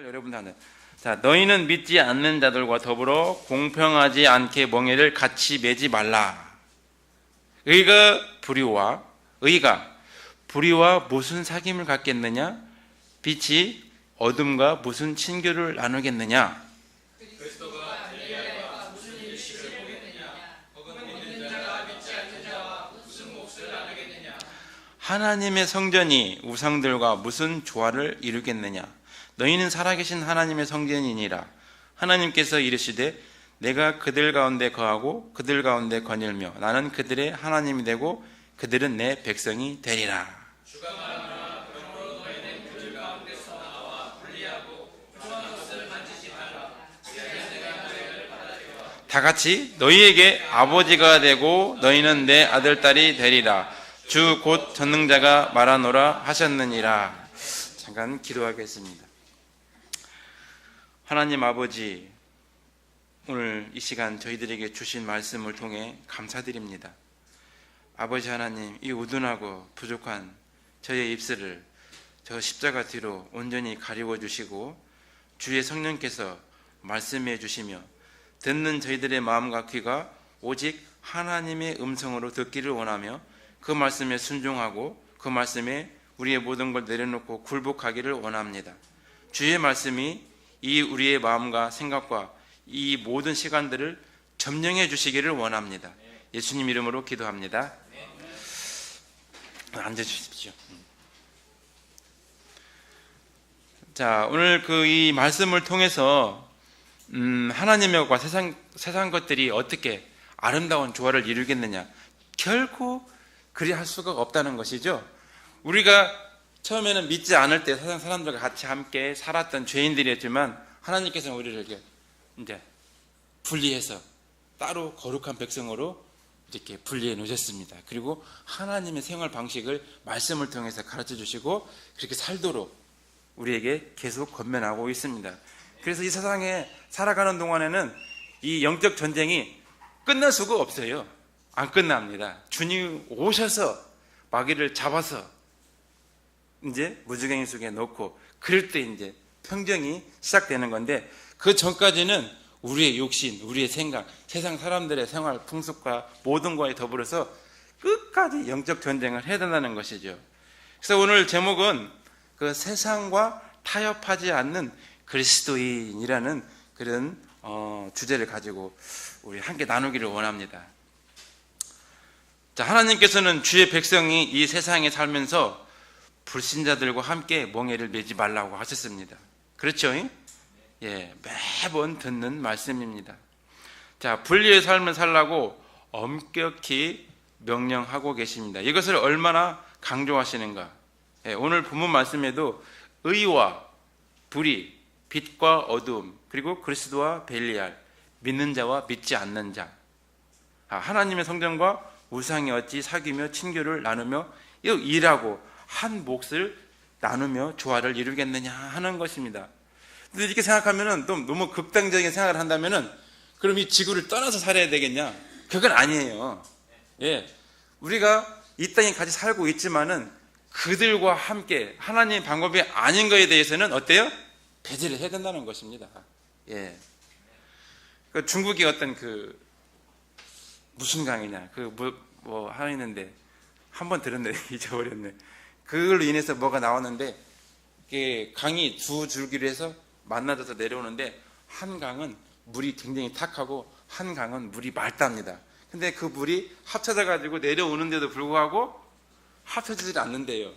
여러분 하는 자, 너희는 믿지 않는 자들과 더불어 공평하지 않게 멍에를 같이 매지 말라. 의가 불의와 무슨 사귐을 갖겠느냐? 빛이 어둠과 무슨 친교를 나누겠느냐? 그리스도가 엘리야와 무슨 일식을 보겠느냐? 혹은 믿는 자가 믿지 않는 자와 무슨 몫을 나누겠느냐? 하나님의 성전이 우상들과 무슨 조화를 이루겠느냐? 너희는 살아계신 하나님의 성전이니라. 하나님께서 이르시되 내가 그들 가운데 거하고 그들 가운데 거닐며 나는 그들의 하나님이 되고 그들은 내 백성이 되리라. 주가 말하노라. 그러므로 너희는 그들 가운데서 나와 분리하고 그런 것을 만지지 말라. 내가 너희를 받아들여 다 같이 너희에게 아버지가 되고 너희는 내 아들딸이 되리라. 주 곧 전능자가 말하노라 하셨느니라. 잠깐 기도하겠습니다. 하나님 아버지, 오늘 이 시간 저희들에게 주신 말씀을 통해 감사드립니다. 아버지 하나님, 이 우둔하고 부족한 저의 입술을 저 십자가 뒤로 온전히 가리워 주시고 주의 성령께서 말씀해 주시며 듣는 저희들의 마음과 귀가 오직 하나님의 음성으로 듣기를 원하며 그 말씀에 순종하고 그 말씀에 우리의 모든 걸 내려놓고 굴복하기를 원합니다. 주의 말씀이 이 우리의 마음과 생각과 이 모든 시간들을 점령해 주시기를 원합니다. 예수님 이름으로 기도합니다. 앉아주십시오. 자, 오늘 이 말씀을 통해서 하나님의 것과 세상 것들이 어떻게 아름다운 조화를 이루겠느냐? 결코 그리 할 수가 없다는 것이죠. 우리가 처음에는 믿지 않을 때 세상 사람들과 같이 함께 살았던 죄인들이었지만 하나님께서는 우리를 이렇게 이제 분리해서 따로 거룩한 백성으로 이렇게 분리해 놓으셨습니다. 그리고 하나님의 생활 방식을 말씀을 통해서 가르쳐 주시고 그렇게 살도록 우리에게 계속 권면하고 있습니다. 그래서 이 세상에 살아가는 동안에는 이 영적 전쟁이 끝날 수가 없어요. 안 끝납니다. 주님 오셔서 마귀를 잡아서 이제 무지갱이 속에 넣고 그럴 때 이제 평정이 시작되는 건데 그 전까지는 우리의 욕심, 우리의 생각, 세상 사람들의 생활 풍습과 모든 거에 더불어서 끝까지 영적 전쟁을 해야 된다는 것이죠. 그래서 오늘 제목은 그 세상과 타협하지 않는 그리스도인이라는 그런 주제를 가지고 우리 함께 나누기를 원합니다. 자, 하나님께서는 주의 백성이 이 세상에 살면서 불신자들과 함께 멍에를 매지 말라고 하셨습니다. 그렇죠? 예, 매번 듣는 말씀입니다. 자, 분리의 삶을 살라고 엄격히 명령하고 계십니다. 이것을 얼마나 강조하시는가? 예, 오늘 본문 말씀에도 의와 불의, 빛과 어두움, 그리고 그리스도와 벨리알, 믿는 자와 믿지 않는 자, 하나님의 성전과 우상이 어찌 사귀며 친교를 나누며 일하고 한 몫을 나누며 조화를 이루겠느냐 하는 것입니다. 근데 이렇게 생각하면은 또 너무 극단적인 생각을 한다면은 그럼 이 지구를 떠나서 살아야 되겠냐? 그건 아니에요. 예, 우리가 이 땅에 같이 살고 있지만은 그들과 함께 하나님의 방법이 아닌 것에 대해서는 어때요? 배제를 해야 된다는 것입니다. 예, 그 중국의 어떤 무슨 강이냐? 뭐 하나 있는데 한 번 들었는데 잊어버렸네. 그걸로 인해서 뭐가 나왔는데 강이 두 줄기로 해서 만나져서 내려오는데 한 강은 물이 굉장히 탁하고 한 강은 물이 맑답니다. 근데 그 물이 합쳐져 가지고 내려오는데도 불구하고 합쳐지지 않는데요.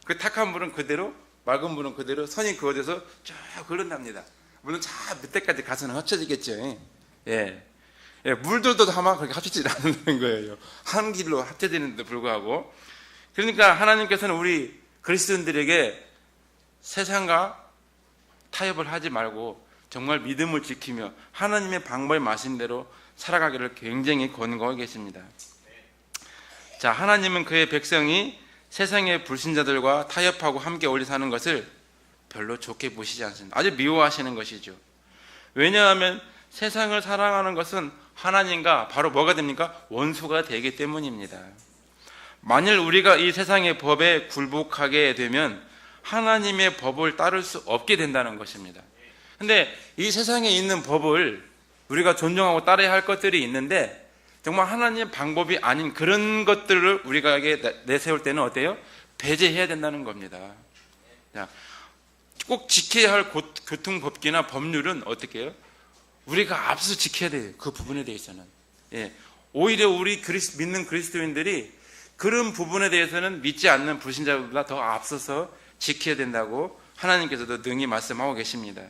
그 탁한 물은 그대로, 맑은 물은 그대로 선이 그어져서 쭉 흐른답니다. 물론 저 밑에까지 가서는 합쳐지겠죠. 예. 예, 물들도 아마 그렇게 합쳐지지 않는 거예요. 한 길로 합쳐지는데도 불구하고. 그러니까 하나님께서는 우리 그리스도인들에게 세상과 타협을 하지 말고 정말 믿음을 지키며 하나님의 방법에 마신 대로 살아가기를 굉장히 권고하고 계십니다. 자, 하나님은 그의 백성이 세상의 불신자들과 타협하고 함께 어울려 사는 것을 별로 좋게 보시지 않습니다. 아주 미워하시는 것이죠. 왜냐하면 세상을 사랑하는 것은 하나님과 바로 뭐가 됩니까? 원수가 되기 때문입니다. 만일 우리가 이 세상의 법에 굴복하게 되면 하나님의 법을 따를 수 없게 된다는 것입니다. 근데 이 세상에 있는 법을 우리가 존중하고 따라야 할 것들이 있는데 정말 하나님의 방법이 아닌 그런 것들을 우리가 내세울 때는 어때요? 배제해야 된다는 겁니다. 꼭 지켜야 할 교통법규나 법률은 어떻게 해요? 우리가 앞서 지켜야 돼요. 그 부분에 대해서는. 오히려 우리 믿는 그리스도인들이 그런 부분에 대해서는 믿지 않는 불신자보다 더 앞서서 지켜야 된다고 하나님께서도 능히 말씀하고 계십니다.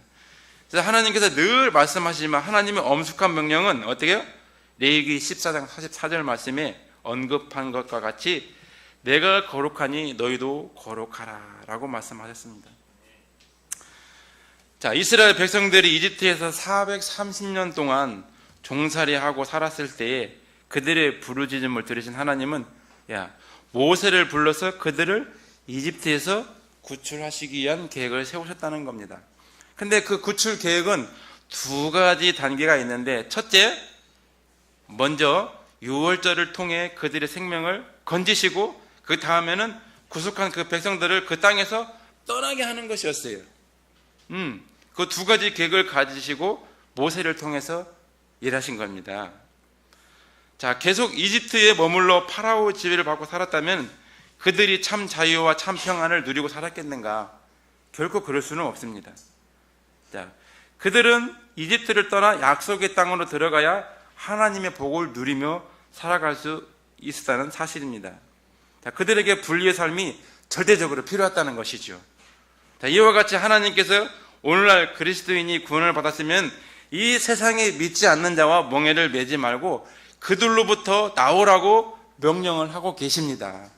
그래서 하나님께서 늘 말씀하시지만 하나님의 엄숙한 명령은 어떻게 해요? 레위기 14장 44절 말씀에 언급한 것과 같이 내가 거룩하니 너희도 거룩하라 라고 말씀하셨습니다. 자, 이스라엘 백성들이 이집트에서 430년 동안 종살이하고 살았을 때에 그들의 부르짖음을 들으신 하나님은 모세를 불러서 그들을 이집트에서 구출하시기 위한 계획을 세우셨다는 겁니다. 근데 그 구출 계획은 두 가지 단계가 있는데, 첫째, 먼저 유월절을 통해 그들의 생명을 건지시고 그 다음에는 구속한 그 백성들을 그 땅에서 떠나게 하는 것이었어요. 그 두 가지 계획을 가지시고 모세를 통해서 일하신 겁니다. 자, 계속 이집트에 머물러 파라오 지배를 받고 살았다면 그들이 참 자유와 참 평안을 누리고 살았겠는가? 결코 그럴 수는 없습니다. 자, 그들은 이집트를 떠나 약속의 땅으로 들어가야 하나님의 복을 누리며 살아갈 수 있었다는 사실입니다. 자, 그들에게 분리의 삶이 절대적으로 필요했다는 것이죠. 자, 이와 같이 하나님께서 오늘날 그리스도인이 구원을 받았으면 이 세상에 믿지 않는 자와 멍에를 매지 말고 그들로부터 나오라고 명령을 하고 계십니다.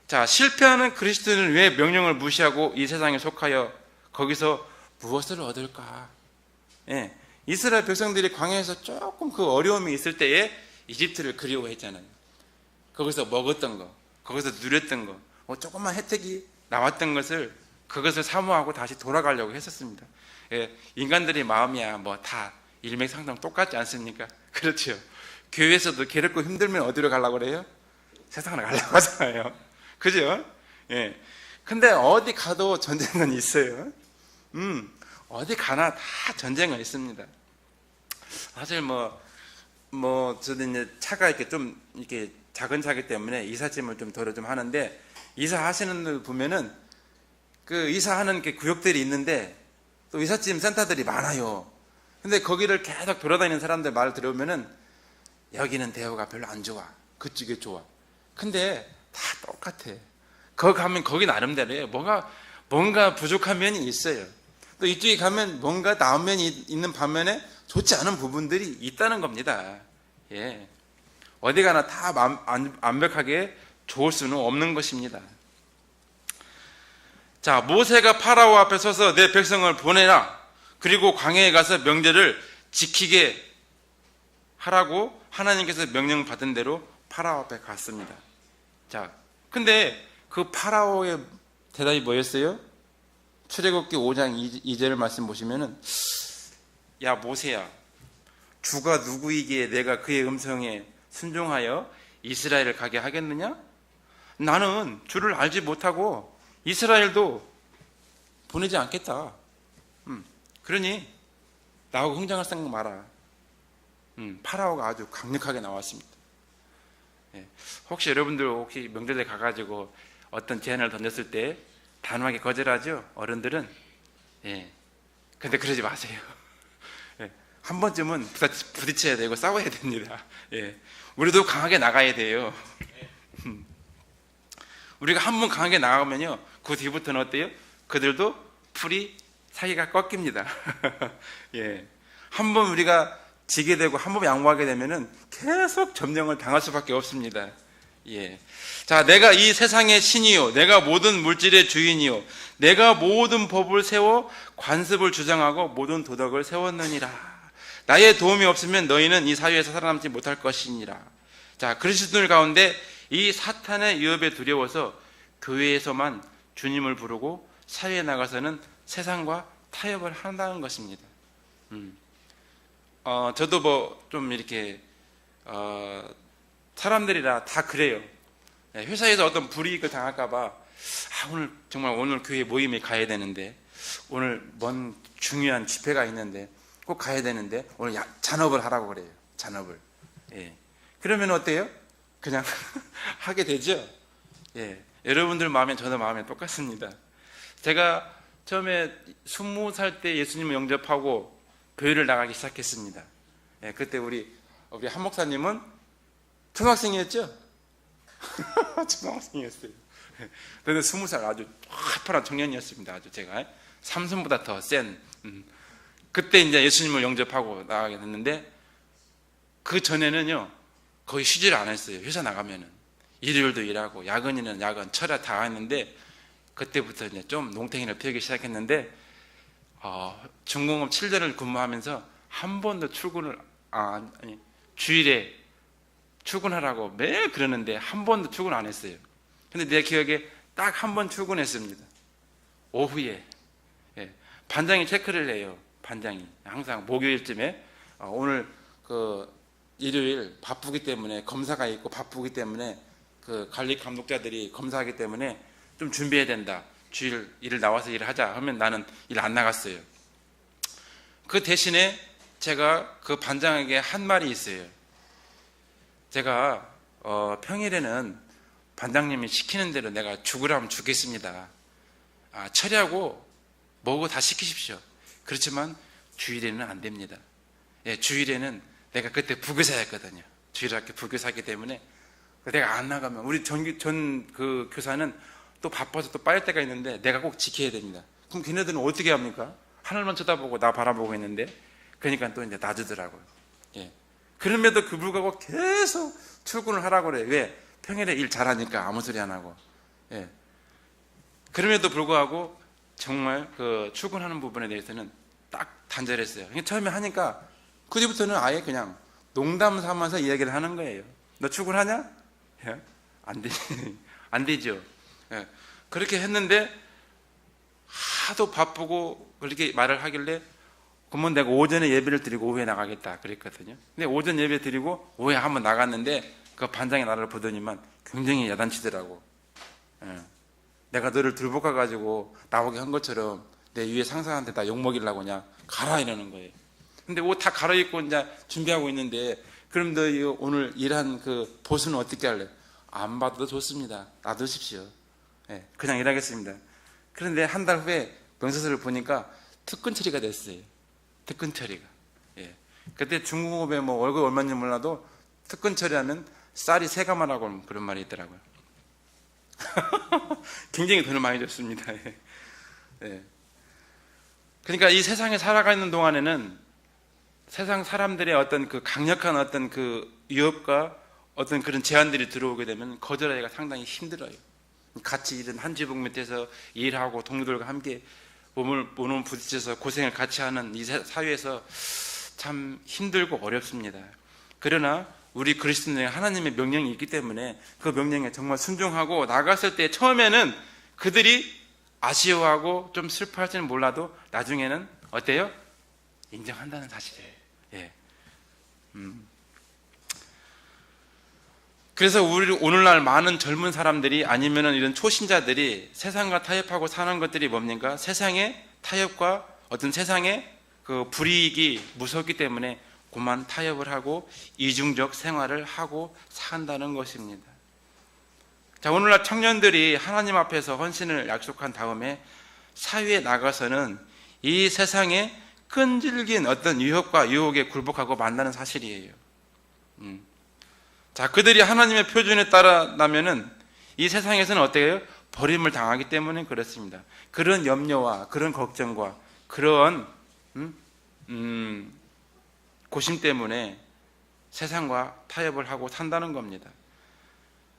자, 실패하는 그리스도인은 왜 명령을 무시하고 이 세상에 속하여 거기서 무엇을 얻을까? 이스라엘 백성들이 광야에서 조금 그 어려움이 있을 때에 이집트를 그리워했잖아요. 거기서 먹었던 거, 거기서 누렸던 거, 조금만 혜택이 나왔던 것을 그것을 사모하고 다시 돌아가려고 했었습니다. 인간들의 마음이야 뭐 다 일맥상통 똑같지 않습니까? 그렇죠. 교회에서도 괴롭고 힘들면 어디로 가려고 그래요? 세상으로 가려고 하잖아요. 그죠? 근데 어디 가도 전쟁은 있어요. 어디 가나 다 전쟁은 있습니다. 사실 저도 이제 차가 이렇게 좀 이렇게 작은 차기 때문에 이삿짐을 좀 덜어 좀 하는데, 이사하시는 분 보면은 그 이사하는 게 구역들이 있는데 또 이삿짐 센터들이 많아요. 근데 거기를 계속 돌아다니는 사람들 말 들어보면은 여기는 대우가 별로 안 좋아, 그쪽이 좋아. 근데 다 똑같아. 거기 가면 거기 나름대로예요. 뭔가 부족한 면이 있어요. 또 이쪽에 가면 뭔가 나은 면이 있는 반면에 좋지 않은 부분들이 있다는 겁니다. 어디 가나 다 완벽하게 좋을 수는 없는 것입니다. 자, 모세가 파라오 앞에 서서 내 백성을 보내라, 그리고 광야에 가서 명제를 지키게 하라고 하나님께서 명령 받은 대로 파라오 앞에 갔습니다. 자, 근데 그 파라오의 대답이 뭐였어요? 출애굽기 5장 2절 말씀 보시면은, 야 모세야, 주가 누구이기에 내가 그의 음성에 순종하여 이스라엘을 가게 하겠느냐? 나는 주를 알지 못하고 이스라엘도 보내지 않겠다. 그러니 나하고 흥정할 생각 마라. 파라오가 아주 강력하게 나왔습니다. 혹시 여러분들 명절에 가가지고 어떤 제안을 던졌을 때 단호하게 거절하죠? 어른들은. 근데 그러지 마세요. 한 번쯤은 부딪혀야 되고 싸워야 됩니다. 우리도 강하게 나가야 돼요. 우리가 한 번 강하게 나가면요, 그 뒤부터는 어때요? 그들도 풀이 사기가 꺾입니다. 한 번 우리가 지게 되고 한 번 양보하게 되면은 계속 점령을 당할 수밖에 없습니다. 자, 내가 이 세상의 신이요, 내가 모든 물질의 주인이요, 내가 모든 법을 세워 관습을 주장하고 모든 도덕을 세웠느니라. 나의 도움이 없으면 너희는 이 사회에서 살아남지 못할 것이니라. 자, 그리스도인들 가운데 이 사탄의 위협에 두려워서 교회에서만 주님을 부르고 사회에 나가서는 세상과 타협을 한다는 것입니다. 저도 뭐 좀 이렇게 사람들이라 다 그래요. 회사에서 어떤 불이익을 당할까봐 오늘 교회 모임에 가야 되는데, 오늘 뭔 중요한 집회가 있는데 꼭 가야 되는데 오늘 잔업을 하라고 그래요. 잔업을. 그러면 어때요? 그냥 하게 되죠. 여러분들 마음에 저도 마음에 똑같습니다. 제가 처음에 20살 때 예수님을 영접하고 교회를 나가기 시작했습니다. 그때 우리 한 목사님은 초등학생이었죠? 초등학생이었어요. 저는 20살 아주 활발한 청년이었습니다. 아주 제가 삼손보다 더 센. 그때 이제 예수님을 영접하고 나가게 됐는데, 그 전에는요 거의 쉬지를 안 했어요. 회사 나가면은 일요일도 일하고 야근이는 야근, 철야 다 했는데, 그때부터 이제 좀 농땡이를 피우기 시작했는데, 중공업 7년을 근무하면서 한 번도 주일에 출근하라고 매일 그러는데 한 번도 출근 안 했어요. 근데 내 기억에 딱 한 번 출근했습니다. 오후에. 반장이 체크를 해요. 반장이 항상 목요일쯤에 오늘 일요일 바쁘기 때문에, 검사가 있고 바쁘기 때문에 그 관리 감독자들이 검사하기 때문에 좀 준비해야 된다. 주일 일을 나와서 일을 하자 하면 나는 일 안 나갔어요. 그 대신에 제가 그 반장에게 한 말이 있어요. 제가 평일에는 반장님이 시키는 대로 내가 죽으라면 죽겠습니다. 처리하고 뭐고 다 시키십시오. 그렇지만 주일에는 안 됩니다. 주일에는 내가 그때 부교사였거든요. 주일학교 부교사이기 때문에 내가 안 나가면 우리 그 교사는 또 바빠서 또 빠질 때가 있는데 내가 꼭 지켜야 됩니다. 그럼 걔네들은 어떻게 합니까? 하늘만 쳐다보고 나 바라보고 있는데, 그러니까 또 이제 놔주더라고요. 그럼에도 불구하고 계속 출근을 하라고 그래요. 왜? 평일에 일 잘하니까 아무 소리 안 하고. 그럼에도 불구하고 정말 그 출근하는 부분에 대해서는 딱 단절했어요. 처음에 하니까 그 뒤부터는 아예 그냥 농담 삼아서 이야기를 하는 거예요. 너 출근하냐? 안 되죠. 그렇게 했는데 하도 바쁘고 그렇게 말을 하길래, 그러면 내가 오전에 예배를 드리고 오후에 나가겠다 그랬거든요. 근데 오전 예배 드리고 오후에 한번 나갔는데 그 반장이 나를 보더니만 굉장히 야단치더라고. 내가 너를 들볶아가지고 나오게 한 것처럼 내 위에 상사한테 다 욕먹이려고 그냥 가라 이러는 거예요. 근데 옷 다 갈아입고 이제 준비하고 있는데, 그럼 너 오늘 일한 그 보수는 어떻게 할래? 안 받아도 좋습니다. 놔두십시오. 그냥 일하겠습니다. 그런데 한 달 후에 명세서를 보니까 특근 처리가 됐어요. 특근 처리가. 그때 중공업에 뭐 월급 얼마인지 몰라도 특근 처리하면 쌀이 세 가마라고 그런 말이 있더라고요. 굉장히 돈을 많이 줬습니다. 그러니까 이 세상에 살아가는 동안에는 세상 사람들의 어떤 그 강력한 어떤 그 위협과 어떤 그런 제한들이 들어오게 되면 거절하기가 상당히 힘들어요. 같이 일은 한 지붕 밑에서 일하고 동료들과 함께 몸을 부딪혀서 고생을 같이 하는 이 사회에서 참 힘들고 어렵습니다. 그러나 우리 그리스도인은 하나님의 명령이 있기 때문에 그 명령에 정말 순종하고 나갔을 때 처음에는 그들이 아쉬워하고 좀 슬퍼할지는 몰라도 나중에는 어때요? 인정한다는 사실이에요. 그래서 우리 오늘날 많은 젊은 사람들이 아니면은 이런 초신자들이 세상과 타협하고 사는 것들이 뭡니까? 세상의 타협과 어떤 세상의 그 불이익이 무섭기 때문에 그만 타협을 하고 이중적 생활을 하고 산다는 것입니다. 자, 오늘날 청년들이 하나님 앞에서 헌신을 약속한 다음에 사회에 나가서는 이 세상의 끈질긴 어떤 유혹과 유혹에 굴복하고 만나는 사실이에요. 자, 그들이 하나님의 표준에 따라나면은 이 세상에서는 어때요? 버림을 당하기 때문에 그렇습니다. 그런 염려와 그런 걱정과 그런 고심 때문에 세상과 타협을 하고 산다는 겁니다.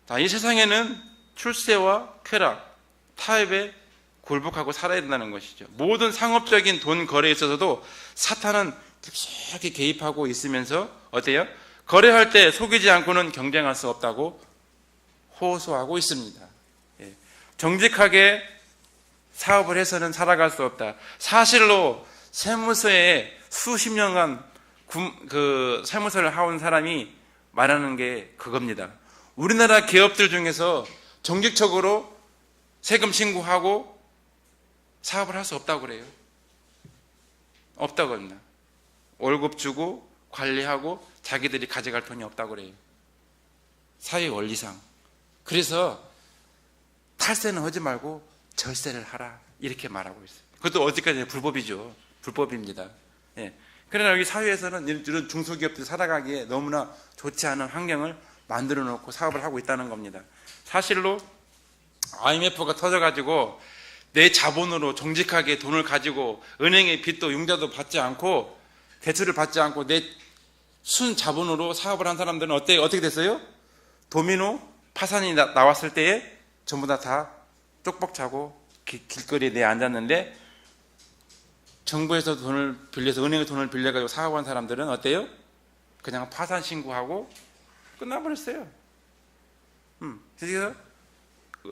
자, 이 세상에는 출세와 쾌락, 타협에 굴복하고 살아야 된다는 것이죠. 모든 상업적인 돈 거래에 있어서도 사탄은 깊숙이 개입하고 있으면서 어때요? 거래할 때 속이지 않고는 경쟁할 수 없다고 호소하고 있습니다. 정직하게 사업을 해서는 살아갈 수 없다. 사실로 세무서에 수십 년간 그 세무서를 해온 사람이 말하는 게 그겁니다. 우리나라 기업들 중에서 정직적으로 세금 신고하고 사업을 할 수 없다고 그래요. 없다고 합니다. 월급 주고 관리하고 자기들이 가져갈 돈이 없다고 그래요. 사회 원리상. 그래서 탈세는 하지 말고 절세를 하라 이렇게 말하고 있어요. 그것도 어디까지 불법이죠. 불법입니다. 예. 그러나 여기 사회에서는 이런 중소기업들이 살아가기에 너무나 좋지 않은 환경을 만들어 놓고 사업을 하고 있다는 겁니다. 사실로 IMF가 터져가지고 내 자본으로 정직하게 돈을 가지고 은행의 빚도 융자도 받지 않고 대출을 받지 않고 내 순 자본으로 사업을 한 사람들은 어떻게 됐어요? 도미노 파산이 나왔을 때에 전부 다 쪽박 차고 길거리에 내 앉았는데, 정부에서 돈을 빌려서 은행의 돈을 빌려가지고 사업한 사람들은 어때요? 그냥 파산 신고하고 끝나버렸어요. 그래서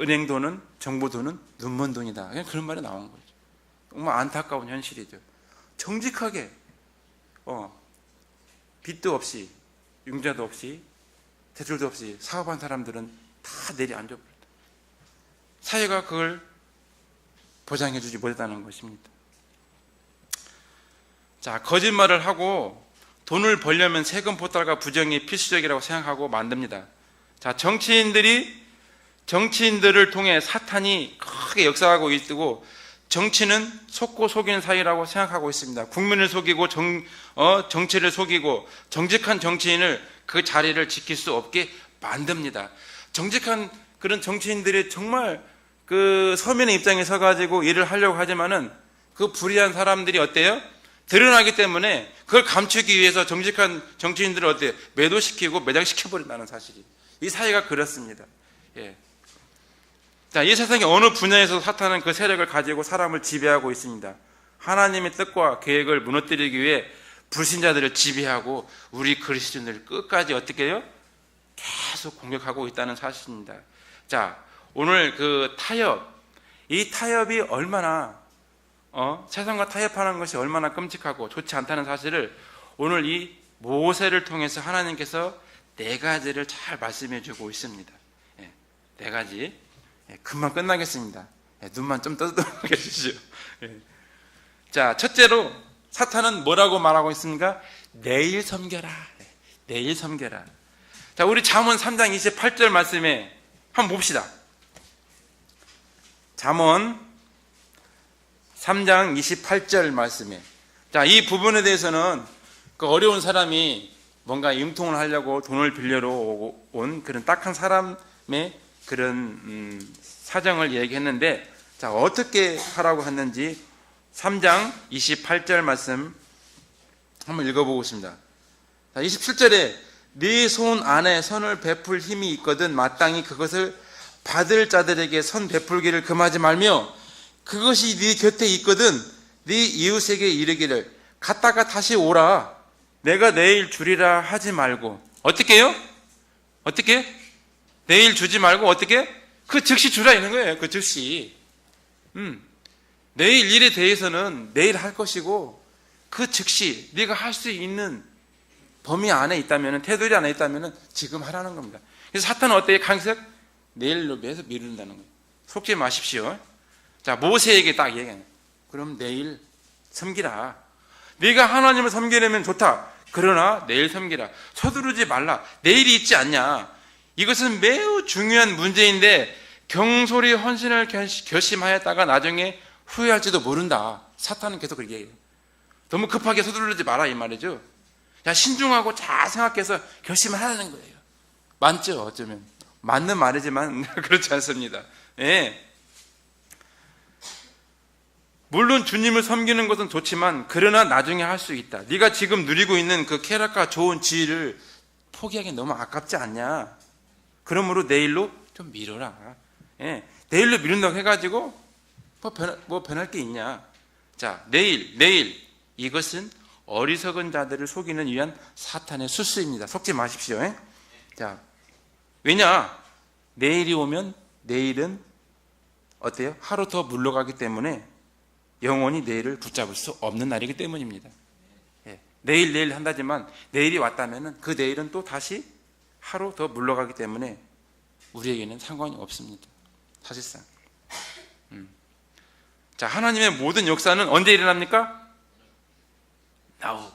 은행 돈은, 정부 돈은 눈먼 돈이다. 그냥 그런 말이 나온 거죠. 정말 안타까운 현실이죠. 정직하게 빚도 없이 융자도 없이 대출도 없이 사업한 사람들은 다 내려앉아버렸다. 사회가 그걸 보장해주지 못했다는 것입니다. 자, 거짓말을 하고 돈을 벌려면 세금 포탈과 부정이 필수적이라고 생각하고 만듭니다. 자, 정치인들을 통해 사탄이 크게 역사하고 있고, 정치는 속고 속이는 사회라고 생각하고 있습니다. 국민을 속이고 정치를 속이고 정직한 정치인을 그 자리를 지킬 수 없게 만듭니다. 정직한 그런 정치인들이 정말 그 서민의 입장에 서가지고 일을 하려고 하지만은 그 불의한 사람들이 어때요? 드러나기 때문에 그걸 감추기 위해서 정직한 정치인들을 어때요? 매도시키고 매장시켜버린다는 사실이. 이 사회가 그렇습니다. 예. 자, 이 세상의 어느 분야에서 사탄은 그 세력을 가지고 사람을 지배하고 있습니다. 하나님의 뜻과 계획을 무너뜨리기 위해 불신자들을 지배하고 우리 그리스도인들을 끝까지 어떻게 해요? 계속 공격하고 있다는 사실입니다. 자, 오늘 그 이 타협이 얼마나 세상과 타협하는 것이 얼마나 끔찍하고 좋지 않다는 사실을 오늘 이 모세를 통해서 하나님께서 4가지를 잘 말씀해 주고 있습니다. 4가지. 금방 끝나겠습니다. 눈만 좀 떠들게 해주시죠. 자, 첫째로 사탄은 뭐라고 말하고 있습니까? 내일 섬겨라. 내일 섬겨라. 자, 우리 잠언 3장 28절 말씀에 한번 봅시다. 잠언 3장 28절 말씀에, 자, 이 부분에 대해서는 그 어려운 사람이 뭔가 융통을 하려고 돈을 빌려러 온 그런 딱한 사람의 그런 사정을 얘기했는데, 자, 어떻게 하라고 했는지 3장 28절 말씀 한번 읽어보겠습니다. 자, 27절에 네 손 안에 선을 베풀 힘이 있거든 마땅히 그것을 받을 자들에게 선 베풀기를 금하지 말며, 그것이 네 곁에 있거든 네 이웃에게 이르기를 갔다가 다시 오라 내가 내일 주리라 하지 말고. 어떻게 해요? 어떻게? 내일 주지 말고 어떻게? 그 즉시 주라 이런 거예요. 그 즉시. 내일 일에 대해서는 내일 할 것이고, 그 즉시 네가 할 수 있는 범위 안에 있다면, 테두리 안에 있다면 지금 하라는 겁니다. 그래서 사탄은 어때요? 강색 내일로 매서 미룬다는 거예요. 속지 마십시오. 자, 모세에게 딱 얘기해요. 그럼 내일 섬기라. 네가 하나님을 섬기려면 좋다. 그러나 내일 섬기라. 서두르지 말라. 내일이 있지 않냐. 이것은 매우 중요한 문제인데 경솔히 헌신을 결심하였다가 나중에 후회할지도 모른다. 사탄은 계속 그렇게 얘기해요. 너무 급하게 서두르지 마라 이 말이죠. 야, 신중하고 잘 생각해서 결심을 하라는 거예요. 맞죠? 어쩌면 맞는 말이지만 그렇지 않습니다. 예. 물론 주님을 섬기는 것은 좋지만 그러나 나중에 할 수 있다. 네가 지금 누리고 있는 그 쾌락과 좋은 지위를 포기하기 너무 아깝지 않냐. 그러므로 내일로 좀 미뤄라. 예. 내일로 미룬다고 해가지고 뭐 변할 게 있냐. 자, 내일 이것은 어리석은 자들을 속이는 위한 사탄의 수수입니다. 속지 마십시오. 예? 자, 왜냐? 내일이 오면 내일은 어때요? 하루 더 물러가기 때문에 영원히 내일을 붙잡을 수 없는 날이기 때문입니다. 예. 내일 한다지만 내일이 왔다면 그 내일은 또 다시 하루 더 물러가기 때문에 우리에게는 상관이 없습니다. 사실상. 자, 하나님의 모든 역사는 언제 일어납니까? Now.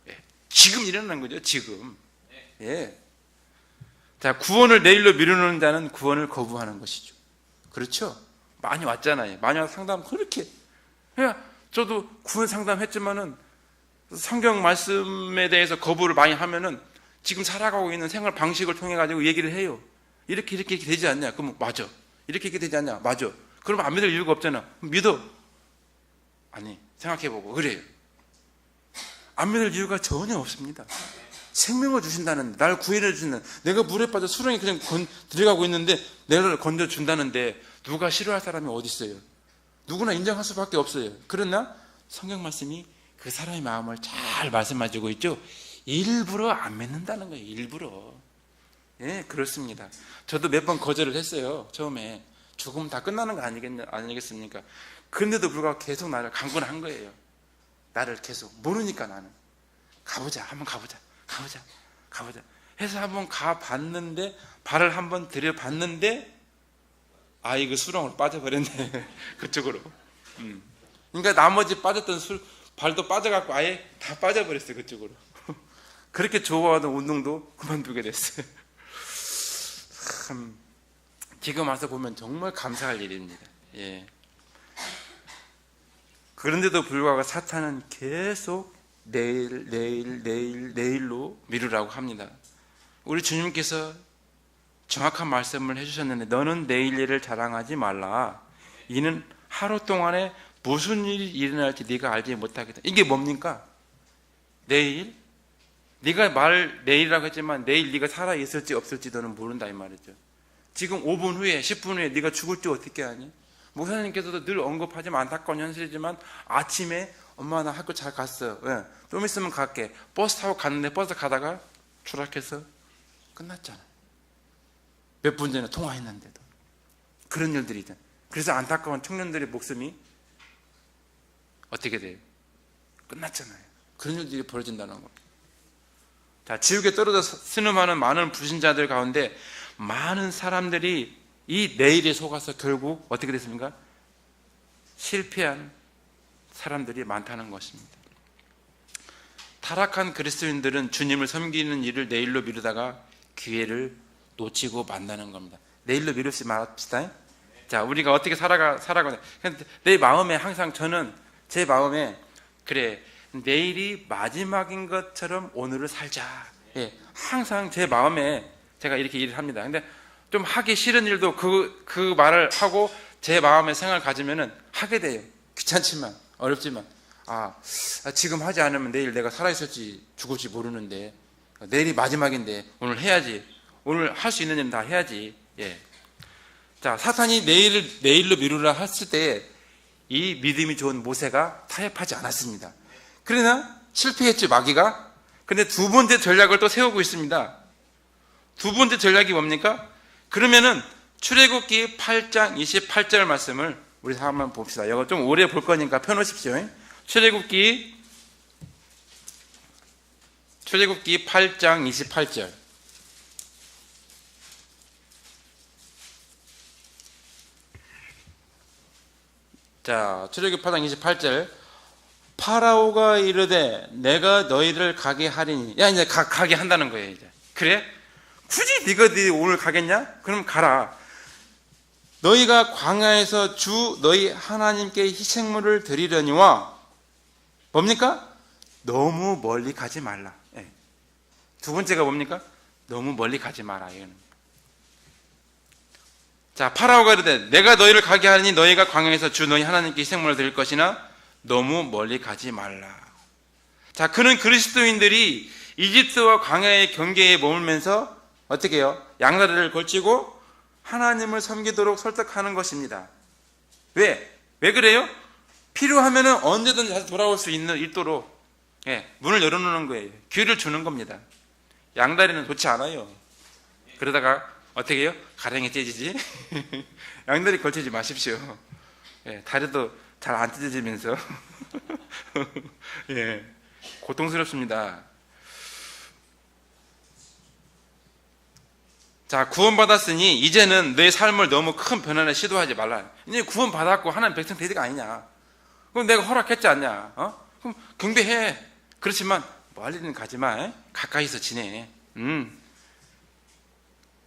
예. 지금 일어나는 거죠. 지금. 예. 자, 구원을 내일로 미루는 자는 구원을 거부하는 것이죠. 그렇죠? 많이 왔잖아요. 많이 와서 상담 그렇게. 그냥 저도 구원 상담했지만은 성경 말씀에 대해서 거부를 많이 하면은 지금 살아가고 있는 생활 방식을 통해 가지고 얘기를 해요. 이렇게 되지 않냐? 그럼 맞아. 이렇게 되지 않냐? 맞아. 그럼 안 믿을 이유가 없잖아. 믿어. 아니, 생각해보고 그래요. 안 믿을 이유가 전혀 없습니다. 생명을 주신다는데, 날 구해내 주신다는, 내가 물에 빠져 수렁에 그냥 들어가고 있는데 내를 건져준다는데 누가 싫어할 사람이 어디 있어요? 누구나 인정할 수밖에 없어요. 그러나 성경 말씀이 그 사람의 마음을 잘 말씀해주고 있죠. 일부러 안 믿는다는 거예요. 일부러. 예, 그렇습니다. 저도 몇 번 거절을 했어요. 처음에. 죽으면 다 끝나는 거 아니겠습니까? 그런데도 불구하고 계속 나를 강권한 거예요. 나를 계속 모르니까 나는 가보자, 한번 가보자 해서 한번 가봤는데, 발을 한번 들여봤는데 그 수렁으로 빠져버렸네. 그쪽으로. 그러니까 나머지 빠졌던 발도 빠져갖고 아예 다 빠져버렸어요. 그쪽으로. 그렇게 좋아하던 운동도 그만두게 됐어요. 참, 지금 와서 보면 정말 감사할 일입니다. 예. 그런데도 불구하고 사탄은 계속 내일로 미루라고 합니다. 우리 주님께서 정확한 말씀을 해주셨는데, 너는 내일 일을 자랑하지 말라. 이는 하루 동안에 무슨 일이 일어날지 네가 알지 못하겠다. 이게 뭡니까? 내일? 네가 내일이라고 했지만 내일 네가 살아있을지 없을지 너는 모른다 이 말이죠. 지금 5분 후에 10분 후에 네가 죽을지 어떻게 아니? 목사님께서도 늘 언급하지만 안타까운 현실이지만 아침에 엄마 나 학교 잘 갔어. 예. 좀 있으면 갈게. 버스 타고 갔는데 버스 가다가 추락해서 끝났잖아. 몇 분 전에 통화했는데도. 그런 일들이죠. 그래서 안타까운 청년들의 목숨이 어떻게 돼요? 끝났잖아요. 그런 일들이 벌어진다는 겁니다. 자, 지옥에 떨어져 신음하는 많은 불신자들 가운데 많은 사람들이 이 내일에 속아서 결국 어떻게 됐습니까? 실패한 사람들이 많다는 것입니다. 타락한 그리스도인들은 주님을 섬기는 일을 내일로 미루다가 기회를 놓치고 만나는 겁니다. 내일로 미루지 말합시다. 자, 우리가 어떻게 살아가냐. 내 마음에 항상 저는 제 마음에 그래, 내일이 마지막인 것처럼 오늘을 살자. 예, 항상 제 마음에 제가 이렇게 일을 합니다. 근데 좀 하기 싫은 일도 그 말을 하고 제 마음의 생각을 가지면은 하게 돼요. 귀찮지만, 어렵지만. 지금 하지 않으면 내일 내가 살아있을지 죽을지 모르는데, 내일이 마지막인데, 오늘 해야지. 오늘 할 수 있는 일은 다 해야지. 예. 자, 사탄이 내일로 미루라 했을 때, 이 믿음이 좋은 모세가 타협하지 않았습니다. 그러나 실패했죠, 마귀가. 근데 두 번째 전략을 또 세우고 있습니다. 두 번째 전략이 뭡니까? 그러면은 출애굽기 8장 28절 말씀을 우리 한번 봅시다. 이거 좀 오래 볼 거니까 펴놓으십시오. 출애굽기 8장 28절. 자, 출애굽기 8장 28절. 파라오가 이르되 내가 너희를 가게 하리니. 야, 이제 가게 한다는 거예요, 이제. 그래? 굳이 네가 오늘 가겠냐? 그럼 가라. 너희가 광야에서 주 너희 하나님께 희생물을 드리려니와 뭡니까? 너무 멀리 가지 말라. 예. 두 번째가 뭡니까? 너무 멀리 가지 마라. 이거는. 자, 파라오가 이르되 내가 너희를 가게 하리니 너희가 광야에서 주 너희 하나님께 희생물을 드릴 것이나 너무 멀리 가지 말라. 자, 그는 그리스도인들이 이집트와 광야의 경계에 머물면서 어떻게 해요? 양다리를 걸치고 하나님을 섬기도록 설득하는 것입니다. 왜? 왜 그래요? 필요하면 언제든 다시 돌아올 수 있도록 문을 열어놓는 거예요. 기회를 주는 겁니다. 양다리는 좋지 않아요. 그러다가 어떻게 해요? 가랭이 찢어지지? 양다리 걸치지 마십시오. 예, 다리도 잘 안 찢어지면서 예, 고통스럽습니다. 자, 구원받았으니 이제는 내 삶을 너무 큰 변화를 시도하지 말라. 이제 구원받았고 하나님 백성 되는 거 아니냐? 그럼 내가 허락했지 않냐? 그럼 경배해. 그렇지만 멀리는 가지 마. 가까이서 지내.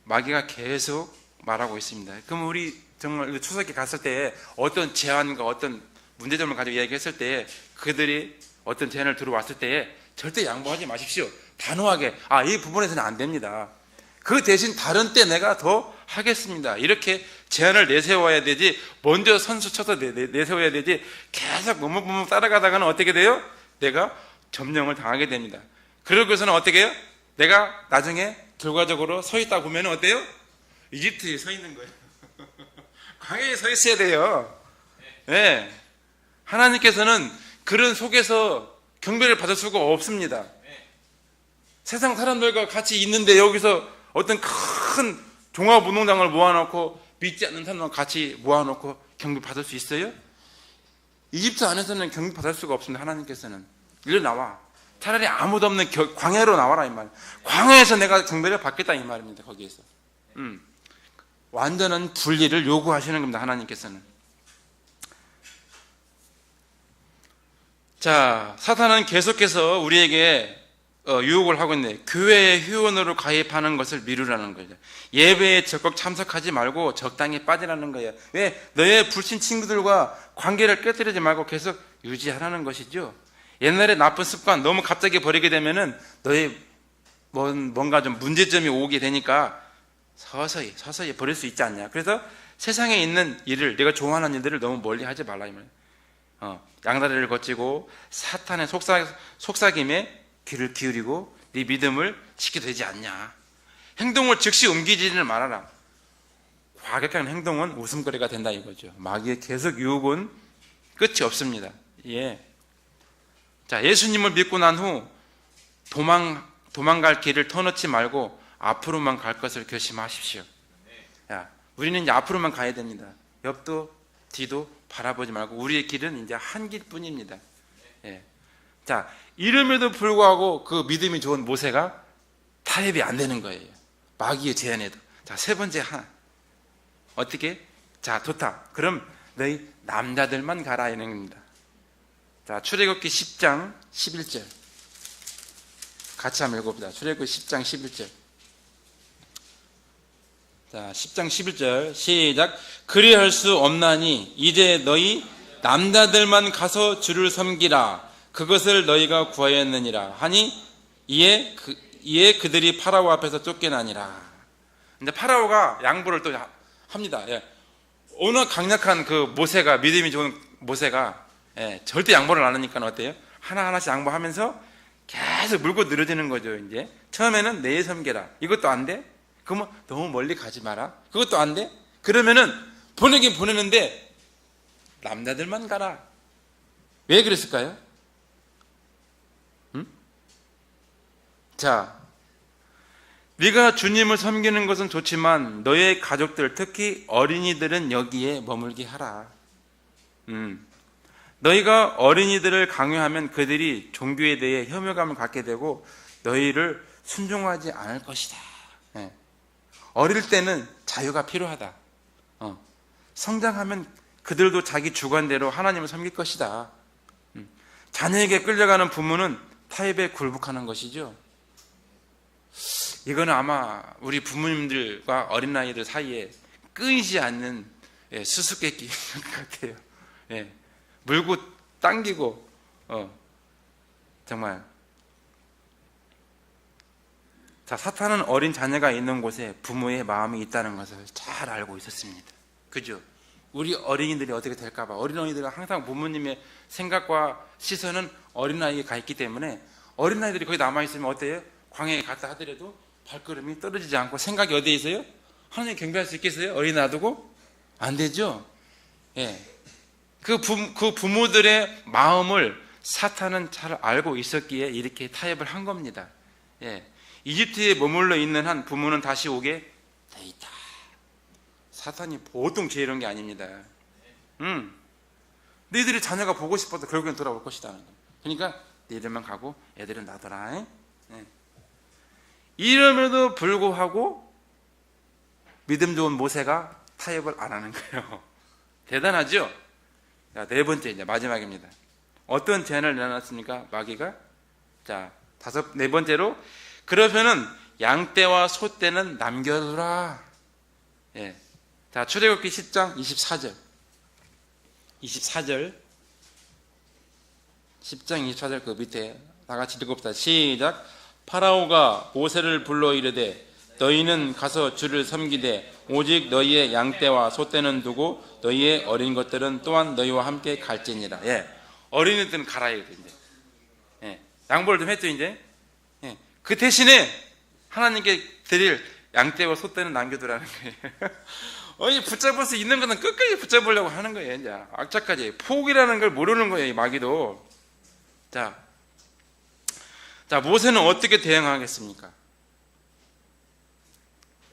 마귀가 계속 말하고 있습니다. 그럼 우리 정말 추석에 갔을 때 어떤 제안과 어떤 문제점을 가지고 이야기했을 때 그들이 어떤 제안을 들어왔을 때 절대 양보하지 마십시오. 단호하게 이 부분에서는 안 됩니다. 그 대신 다른 때 내가 더 하겠습니다. 이렇게 제안을 내세워야 되지, 먼저 선수 쳐서 내세워야 되지, 계속 머뭇머뭇 따라가다가는 어떻게 돼요? 내가 점령을 당하게 됩니다. 그러고서는 어떻게 해요? 내가 나중에 결과적으로 서 있다 보면 어때요? 이집트에 서 있는 거예요. 광야에 서 있어야 돼요. 네. 하나님께서는 그런 속에서 경배를 받을 수가 없습니다. 세상 사람들과 같이 있는데 여기서 어떤 큰 종합운동장을 모아놓고 믿지 않는 사람과 같이 모아놓고 경배 받을 수 있어요? 이집트 안에서는 경배 받을 수가 없습니다. 하나님께서는 일로 나와. 차라리 아무도 없는 광야로 나와라 이 말. 광야에서 내가 경배를 받겠다 이 말입니다. 거기에서 완전한 분리를 요구하시는 겁니다. 하나님께서는. 자, 사탄은 계속해서 우리에게 유혹을 하고 있는데 교회의 회원으로 가입하는 것을 미루라는 거죠. 예배에 적극 참석하지 말고 적당히 빠지라는 거예요. 왜? 너의 불신 친구들과 관계를 깨뜨리지 말고 계속 유지하라는 것이죠. 옛날에 나쁜 습관 너무 갑자기 버리게 되면은 너의 뭔가 좀 문제점이 오게 되니까 서서히 버릴 수 있지 않냐. 그래서 세상에 있는 일을, 내가 좋아하는 일들을 너무 멀리 하지 말라 이 말이에요. 양다리를 거치고 사탄의 속삭임에 귀를 기울이고 네 믿음을 지키게 되지 않냐. 행동을 즉시 옮기지는 말아라. 과격한 행동은 웃음거리가 된다 이거죠. 마귀의 계속 유혹은 끝이 없습니다. 예. 자, 예수님을 믿고 난 후 도망갈 길을 터놓지 말고 앞으로만 갈 것을 결심하십시오. 야, 우리는 이제 앞으로만 가야 됩니다. 옆도 뒤도 바라보지 말고 우리의 길은 이제 한 길뿐입니다. 예. 자, 이름에도 불구하고 그 믿음이 좋은 모세가 타협이 안 되는 거예요. 마귀의 제안에도. 자, 세 번째 어떻게? 자, 좋다. 그럼 너희 남자들만 가라 이런 겁니다. 자, 출애굽기 10장 11절 같이 한번 읽어봅니다. 출애굽기 10장 11절. 자, 10장 11절 시작. 그리할 수 없나니 이제 너희 남자들만 가서 주를 섬기라. 그것을 너희가 구하였느니라 하니 이에 그들이 파라오 앞에서 쫓겨나니라. 근데 파라오가 양보를 또 합니다. 예. 어느 강력한 그 모세가, 믿음이 좋은 모세가 절대 양보를 안 하니까 어때요? 하나하나씩 양보하면서 계속 물고 늘어지는 거죠. 이제 처음에는 내 섬겨라. 이것도 안 돼? 그러면 너무 멀리 가지 마라. 그것도 안 돼? 그러면은 보내긴 보내는데 남자들만 가라. 왜 그랬을까요? 자, 네가 주님을 섬기는 것은 좋지만 너의 가족들, 특히 어린이들은 여기에 머물게 하라. 너희가 어린이들을 강요하면 그들이 종교에 대해 혐오감을 갖게 되고 너희를 순종하지 않을 것이다. 네. 어릴 때는 자유가 필요하다. 성장하면 그들도 자기 주관대로 하나님을 섬길 것이다. 자녀에게 끌려가는 부모는 타협에 굴복하는 것이죠. 이거는 아마 우리 부모님들과 어린아이들 사이에 끊이지 않는 수수께끼 같아요. 예. 물고 당기고 정말. 자, 사탄은 어린 자녀가 있는 곳에 부모의 마음이 있다는 것을 잘 알고 있었습니다. 그죠? 우리 어린이들이 어떻게 될까봐. 어린아이들은 항상 부모님의 생각과 시선은 어린아이에 가 있기 때문에 어린아이들이 거기 남아있으면 어때요? 광야에 갔다 하더라도 발걸음이 떨어지지 않고 생각이 어디에 있어요? 하나님 경배할 수 있겠어요? 어린이 놔두고? 안 되죠? 예. 그 부모들의 마음을 사탄은 잘 알고 있었기에 이렇게 타협을 한 겁니다. 예. 이집트에 머물러 있는 한 부모는 다시 오게 돼 있다. 사탄이 보통 죄 이런 게 아닙니다. 너희들이 자녀가 보고 싶어도 결국엔 돌아올 것이다. 그러니까 너희들만 가고 애들은 놔둬라. 이름에도 불구하고 믿음 좋은 모세가 타협을 안 하는 거예요. 대단하죠? 자, 네 번째, 이제 마지막입니다. 어떤 제안을 내놨습니까? 마귀가? 자, 네 번째로, 그러면은 양떼와 소떼는 남겨두라. 예. 자, 출애굽기 10장 24절. 10장 24절 그 밑에 다 같이 읽읍시다. 시작. 파라오가 모세를 불러 이르되 너희는 가서 주를 섬기되 오직 너희의 양떼와 소떼는 두고 너희의 어린 것들은 또한 너희와 함께 갈지니라. 예. 어린이들은 가라 이제. 예. 양보를 좀 했죠 이제. 예. 그 대신에 하나님께 드릴 양떼와 소떼는 남겨두라는 거예요. 붙잡을 수 있는 것은 끝까지 붙잡으려고 하는 거예요. 이제 악착까지 포기라는 걸 모르는 거예요. 이 마귀도. 자, 모세는 어떻게 대응하겠습니까?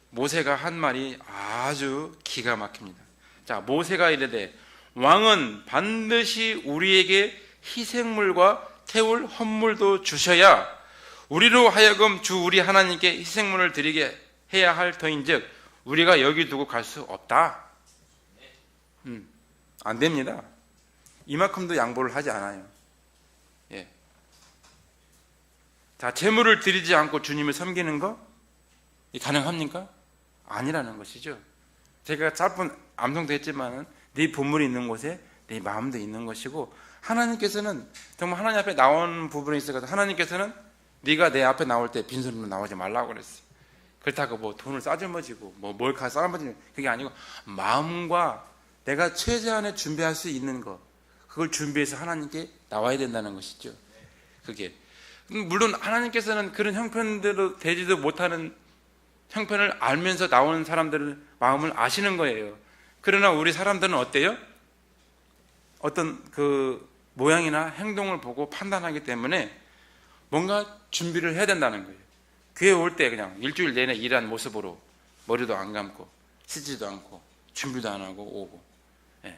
모세가 한 말이 아주 기가 막힙니다. 자, 모세가 이르되 왕은 반드시 우리에게 희생물과 태울 헌물도 주셔야 우리로 하여금 주 우리 하나님께 희생물을 드리게 해야 할 터인즉 우리가 여기 두고 갈 수 없다. 안 됩니다. 이만큼도 양보를 하지 않아요. 예. 자, 제물을 드리지 않고 주님을 섬기는 거 가능합니까? 아니라는 것이죠. 제가 짧은 암송도 했지만은 네 본물이 있는 곳에 네 마음도 있는 것이고, 하나님께서는 정말 하나님 앞에 나온 부분이 있어서 하나님께서는 네가 내 앞에 나올 때 빈손으로 나오지 말라고 그랬어요. 그렇다고 뭐 돈을 싸질머지고 뭐 몰카 싸질머지는 그게 아니고 마음과 내가 최대한의 준비할 수 있는 것, 그걸 준비해서 하나님께 나와야 된다는 것이죠. 그게 물론 하나님께서는 그런 형편대로 되지도 못하는 형편을 알면서 나오는 사람들의 마음을 아시는 거예요. 그러나 우리 사람들은 어때요? 어떤 그 모양이나 행동을 보고 판단하기 때문에 뭔가 준비를 해야 된다는 거예요. 교회 올 때 그냥 일주일 내내 일한 모습으로 머리도 안 감고 씻지도 않고 준비도 안 하고 오고, 예.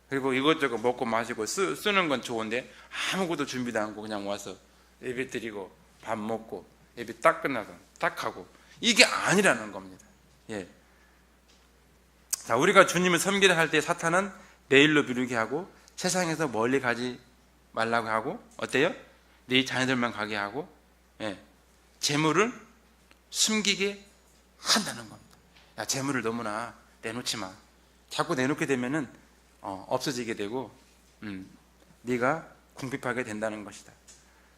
그리고 이것저것 먹고 마시고 쓰는 건 좋은데 아무것도 준비도 않고 그냥 와서 예배 드리고 밥 먹고 예배 딱 끝나서 딱 하고, 이게 아니라는 겁니다. 예. 자, 우리가 주님을 섬기려 할 때 사탄은 내일로 미루게 하고 세상에서 멀리 가지 말라고 하고, 어때요? 네 자녀들만 가게 하고, 예. 재물을 숨기게 한다는 겁니다. 야, 재물을 너무나 내놓지 마. 자꾸 내놓게 되면은 없어지게 되고 네가 궁핍하게 된다는 것이다.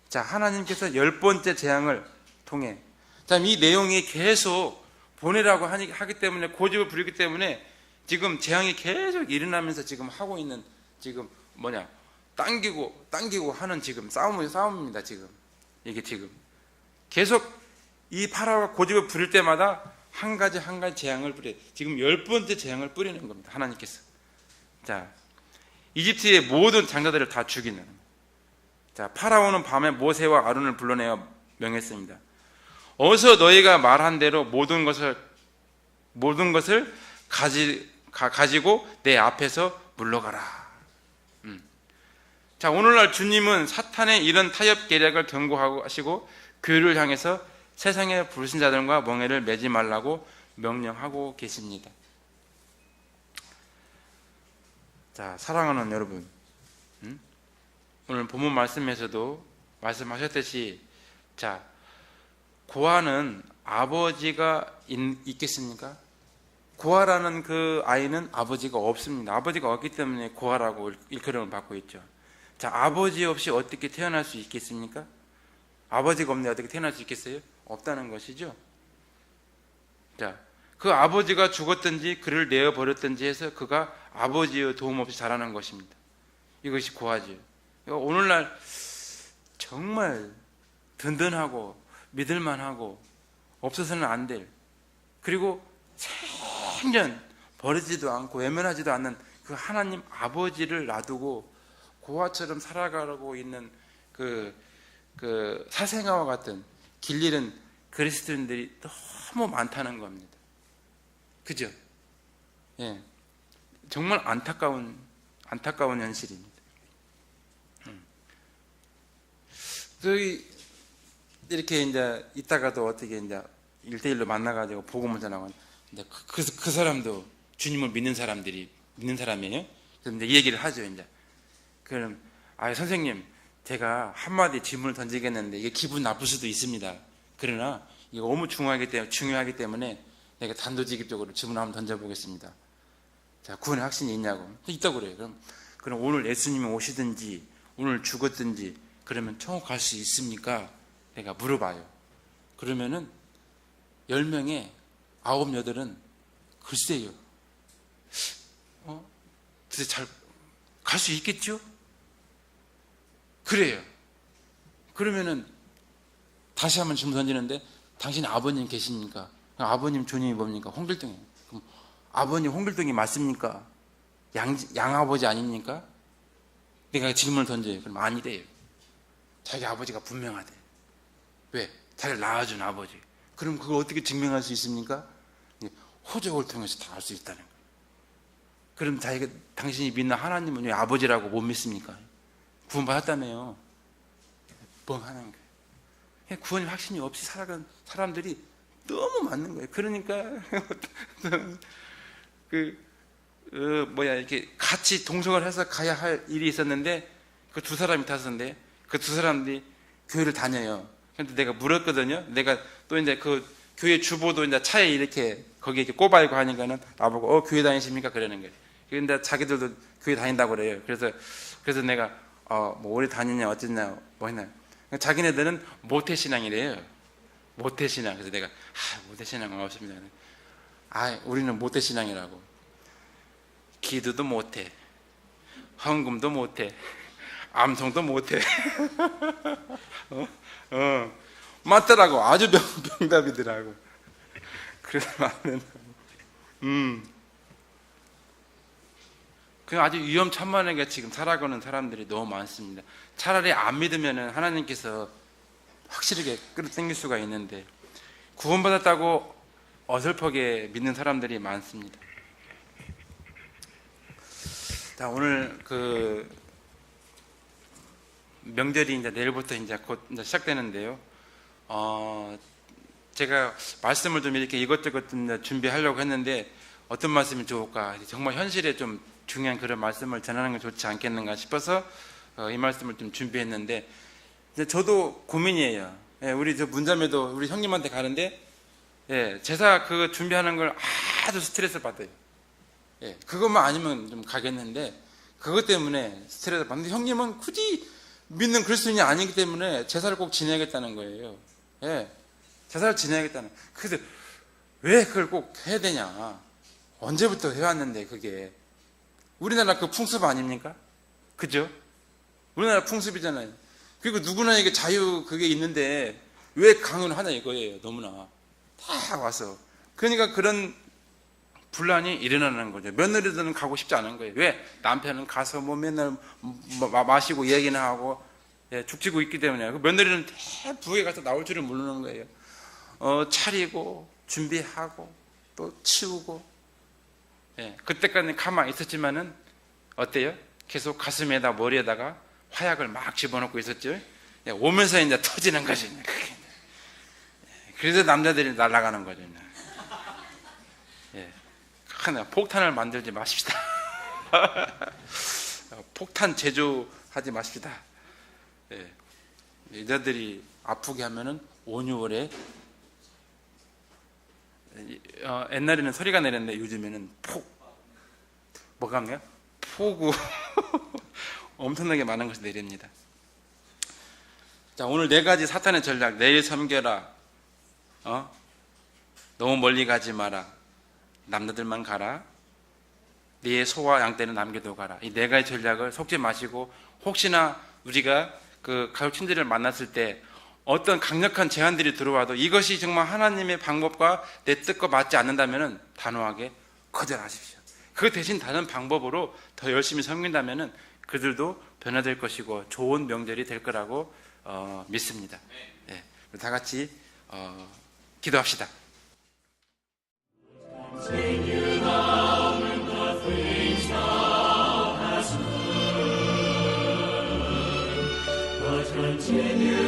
자, 하나님께서 10번째 재앙을 통해, 자, 이 내용이 계속 보내라고 하기 때문에, 고집을 부리기 때문에 지금 재앙이 계속 일어나면서 지금 하고 있는, 지금 당기고 하는 지금 싸움입니다. 지금 이게 지금 계속 이 파라오가 고집을 부릴 때마다 한 가지 재앙을 뿌려. 지금 10번째 재앙을 뿌리는 겁니다. 하나님께서. 자, 이집트의 모든 장자들을 다 죽이는. 자, 파라오는 밤에 모세와 아론을 불러내어 명했습니다. 어서 너희가 말한 대로 모든 것을 가지고 내 앞에서 물러가라. 자, 오늘날 주님은 사탄의 이런 타협 계략을 경고하시고 교회를 향해서 세상의 불신자들과 멍에를 매지 말라고 명령하고 계십니다. 자, 사랑하는 여러분, 오늘 본문 말씀에서도 말씀하셨듯이, 자, 고아는 아버지가 있겠습니까? 고아라는 그 아이는 아버지가 없습니다. 아버지가 없기 때문에 고아라고 일컬음을 받고 있죠. 자, 아버지 없이 어떻게 태어날 수 있겠습니까? 아버지가 없는데 어떻게 태어날 수 있겠어요? 없다는 것이죠. 자, 그 아버지가 죽었든지 그를 내어버렸든지 해서 그가 아버지의 도움 없이 자라는 것입니다. 이것이 고아지요. 오늘날 정말 든든하고 믿을만하고 없어서는 안 될, 그리고 생전 버리지도 않고 외면하지도 않는 그 하나님 아버지를 놔두고 고아처럼 살아가고 있는 그 사생아와 같은 길 잃은 그리스도인들이 너무 많다는 겁니다. 그죠? 예, 정말 안타까운 현실입니다. 저희 이렇게 이제 이따가도 어떻게 이제 1대1로 만나가지고 복음을 전하고 이제 그 사람도 주님을 믿는 사람이에요. 그래서 이제 이 얘기를 하죠. 이제 그럼 선생님, 제가 한마디 질문을 던지겠는데 이게 기분 나쁠 수도 있습니다. 그러나 이거 너무 중요하기 때문에 내가 단도직입적으로 질문 한번 던져보겠습니다. 자, 구원의 확신이 있냐고. 있다고 그래요. 그럼 오늘 예수님이 오시든지 오늘 죽었든지 그러면 천국 갈 수 있습니까? 내가 물어봐요. 그러면은 10명에 9, 8은 글쎄요. 글쎄 잘 갈 수 있겠죠? 그래요. 그러면은 다시 한번 질문 던지는데 당신 아버님 계십니까? 아버님 존님이 뭡니까? 홍길동이에요. 그럼 아버님 홍길동이 맞습니까? 양아버지 아닙니까? 내가 질문을 던져요. 그럼 아니래요. 자기 아버지가 분명하대. 왜? 자기를 낳아준 아버지. 그럼 그걸 어떻게 증명할 수 있습니까? 호적을 통해서 다 알 수 있다는 거예요. 그럼 당신이 믿는 하나님은 왜 아버지라고 못 믿습니까? 구원받았다며요. 뻥하는 거예요. 구원의 확신이 없이 살아간 사람들이 너무 많은 거예요. 그러니까 이렇게 같이 동석을 해서 가야 할 일이 있었는데 그 두 사람이 탔었는데 그 두 사람들이 교회를 다녀요. 근데 내가 물었거든요. 내가 또 이제 그 교회 주보도 이제 차에 이렇게 거기에 이렇게 꼽아있고 하니까는 나보고 교회 다니십니까? 그러는 거예요. 근데 자기들도 교회 다닌다고 그래요. 그래서 내가 뭐 오래 다니냐 어쨌냐 뭐 했나요? 자기네들은 모태신앙이래요. 모태신앙. 그래서 내가 모태신앙은 없습니다. 우리는 모태신앙이라고. 기도도 못해, 헌금도 못해, 암송도 못해. 맞더라고. 아주 병답이더라고. 그래서 나는 그 아주 위험천만하게 지금 살아가는 사람들이 너무 많습니다. 차라리 안 믿으면은 하나님께서 확실하게 끌어당길 수가 있는데 구원받았다고 어설프게 믿는 사람들이 많습니다. 자, 오늘 그 명절이 이제 내일부터 이제 곧 이제 시작되는데요. 제가 말씀을 좀 이렇게 이것저것 좀 준비하려고 했는데 어떤 말씀이 좋을까? 정말 현실에 좀 중요한 그런 말씀을 전하는 게 좋지 않겠는가 싶어서 이 말씀을 좀 준비했는데 이제 저도 고민이에요. 우리 저 문자매도 우리 형님한테 가는데 제사 그 준비하는 걸 아주 스트레스를 받아요. 그것만 아니면 좀 가겠는데 그것 때문에 스트레스를 받는데 형님은 굳이 믿는 그리스도인이 아니기 때문에 제사를 꼭 지내야겠다는 거예요. 제사를 지내야겠다는. 그래서 왜 그걸 꼭 해야 되냐? 언제부터 해왔는데 그게 우리나라 그 풍습 아닙니까? 그죠? 우리나라 풍습이잖아요. 그리고 누구나 이게 자유 그게 있는데 왜 강요하냐 이거예요. 너무나 다 와서. 그러니까 그런 분란이 일어나는 거죠. 며느리들은 가고 싶지 않은 거예요. 왜? 남편은 가서 뭐 맨날 마시고 얘기나 하고 죽지고 있기 때문에. 그 며느리는 대부에 가서 나올 줄을 모르는 거예요. 차리고 준비하고 또 치우고. 그때까지는 가만히 있었지만은 어때요? 계속 가슴에다 머리에다가 화약을 막 집어넣고 있었죠. 오면서 이제 터지는 거죠. 그래서 남자들이 날아가는 거죠. 폭탄을 만들지 마십시다. 폭탄 제조하지 마십시다. 여자들이 아프게 하면은 5, 6월에 옛날에는 소리가 내렸는데 요즘에는 뭐가 없네요? 폭우 엄청나게 많은 것이 내립니다. 자, 오늘 4가지 사탄의 전략. 내일 섬겨라. 너무 멀리 가지 마라. 남자들만 가라. 네 소와 양떼는 남겨두고 가라. 이 4가지 전략을 속지 마시고 혹시나 우리가 그 가족 친지를 만났을 때 어떤 강력한 제안들이 들어와도 이것이 정말 하나님의 방법과 내 뜻과 맞지 않는다면 단호하게 거절하십시오. 그 대신 다른 방법으로 더 열심히 섬긴다면 그들도 변화될 것이고 좋은 명절이 될 거라고 믿습니다. 다 같이 기도합시다. 생유나무 죄를